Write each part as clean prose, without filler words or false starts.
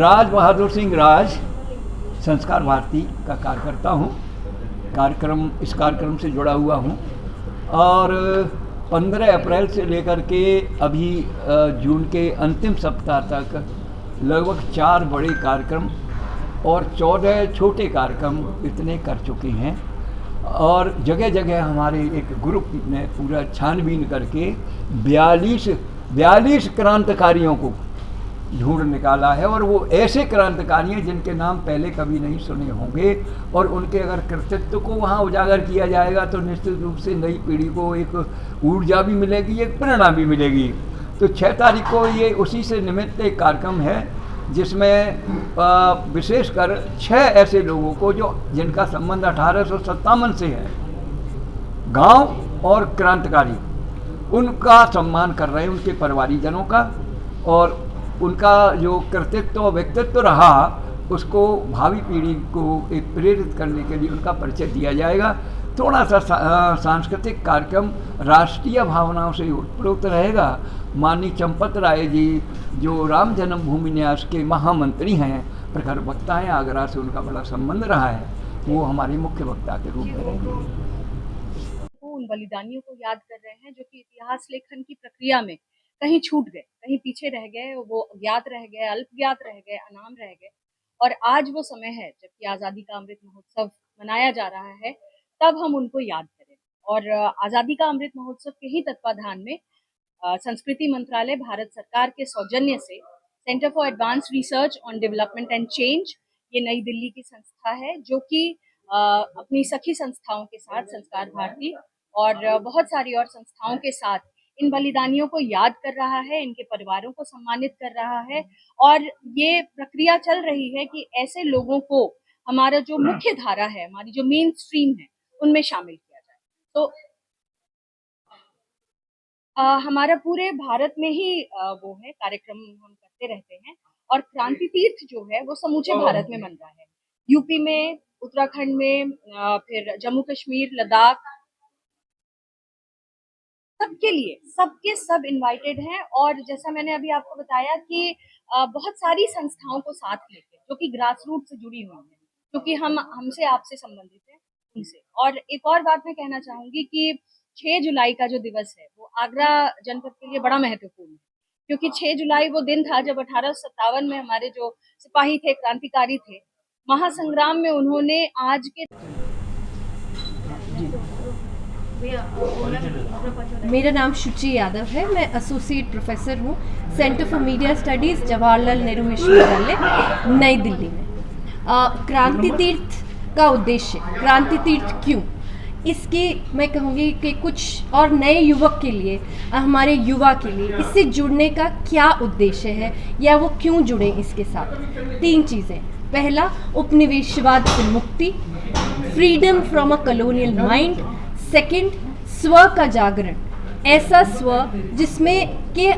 राज बहादुर सिंह राज संस्कार भारती का कार्यकर्ता हूँ। इस कार्यक्रम से जुड़ा हुआ हूँ और 15 अप्रैल से लेकर के अभी जून के अंतिम सप्ताह तक लगभग 4 बड़े कार्यक्रम और 14 छोटे कार्यक्रम इतने कर चुके हैं और जगह जगह हमारे एक ग्रुप ने पूरा छानबीन करके 42 क्रांतिकारियों को ढूंढ निकाला है और वो ऐसे क्रांतिकारी हैं जिनके नाम पहले कभी नहीं सुने होंगे और उनके अगर कृतित्व को वहाँ उजागर किया जाएगा तो निश्चित रूप से नई पीढ़ी को एक ऊर्जा भी मिलेगी, एक प्रेरणा भी मिलेगी। तो 6 तारीख को ये उसी से निमित्त एक कार्यक्रम है जिसमें विशेषकर 6 ऐसे लोगों को जिनका संबंध 1857 से है, गांव और क्रांतिकारी, उनका सम्मान कर रहे हैं, उनके परिवारीजनों का, और उनका जो कृतित्व और व्यक्तित्व रहा उसको भावी पीढ़ी को एक प्रेरित करने के लिए उनका परिचय दिया जाएगा। थोड़ा सा सांस्कृतिक कार्यक्रम राष्ट्रीय भावनाओं से उत्प्रोत रहेगा। माननीय चंपत राय जी जो राम जन्मभूमि न्यास के महामंत्री हैं, प्रखर वक्ता हैं, आगरा से उनका बड़ा संबंध रहा है, वो हमारे मुख्य वक्ता के रूप में रहेंगे। उन बलिदानियों को याद कर रहे हैं जो कि इतिहास लेखन की प्रक्रिया में कहीं छूट गए, कहीं पीछे रह गए, वो अज्ञात रह गए, अल्पज्ञात रह गए, अनाम रह गए। और आज वो समय है जबकि आज़ादी का अमृत महोत्सव मनाया जा रहा है, तब हम उनको याद करें। और आज़ादी का अमृत महोत्सव के ही तत्वाधान में संस्कृति मंत्रालय भारत सरकार के सौजन्य से centre for advance research on development and change, ये नई दिल्ली की संस्था है जो कि अपनी सखी संस्थाओं के साथ, संस्कार भारती और बहुत सारी और संस्थाओं के साथ इन बलिदानियों को याद कर रहा है, इनके परिवारों को सम्मानित कर रहा है। और ये प्रक्रिया चल रही है कि ऐसे लोगों को हमारा जो मुख्य धारा है, हमारी जो मेन स्ट्रीम है, उनमें शामिल किया जाए। तो हमारा पूरे भारत में ही वो है कार्यक्रम हम करते रहते हैं और क्रांति तीर्थ जो है वो समूचे भारत में बन रहा है। यूपी में, उत्तराखंड में, फिर जम्मू कश्मीर, लद्दाख, सबके लिए सबके सब इनवाइटेड हैं। और जैसा मैंने अभी आपको बताया कि बहुत सारी संस्थाओं को साथ लेके जो कि ग्रास रूट से जुड़ी हुई हैं, क्योंकि हमसे आपसे संबंधित हैं उनसे। और एक और बात मैं कहना चाहूंगी कि 6 जुलाई का जो दिवस है वो आगरा जनपद के लिए बड़ा महत्वपूर्ण है, क्योंकि 6 जुलाई वो दिन था जब 1857 में हमारे जो सिपाही थे, क्रांतिकारी थे, महासंग्राम में उन्होंने आज के मेरा नाम शुचि यादव है। मैं एसोसिएट प्रोफेसर हूँ centre for media studies, Jawaharlal Nehru विश्वविद्यालय, नई दिल्ली में। क्रांति तीर्थ का उद्देश्य, क्रांति तीर्थ क्यों, इसकी मैं कहूँगी कि कुछ और नए युवक के लिए, हमारे युवा के लिए इससे जुड़ने का क्या उद्देश्य है या वो क्यों जुड़े इसके साथ। 3 चीज़ें। पहला, उपनिवेशवाद से मुक्ति, freedom from a colonial mind. Second, स्व का जागरण, ऐसा स्व जिसमें कि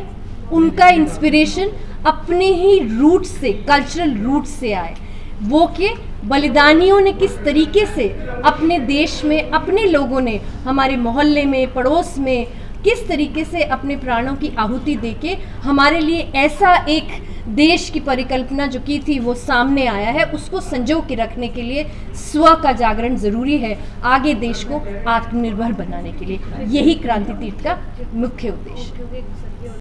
उनका इंस्पिरेशन अपने ही रूट से, कल्चरल रूट से आए, वो कि बलिदानियों ने किस तरीके से अपने देश में, अपने लोगों ने हमारे मोहल्ले में, पड़ोस में किस तरीके से अपने प्राणों की आहुति देके हमारे लिए ऐसा एक देश की परिकल्पना जो की थी वो सामने आया है। उसको संजो के रखने के लिए स्व का जागरण ज़रूरी है, आगे देश को आत्मनिर्भर बनाने के लिए। यही क्रांति तीर्थ का मुख्य उद्देश्य है।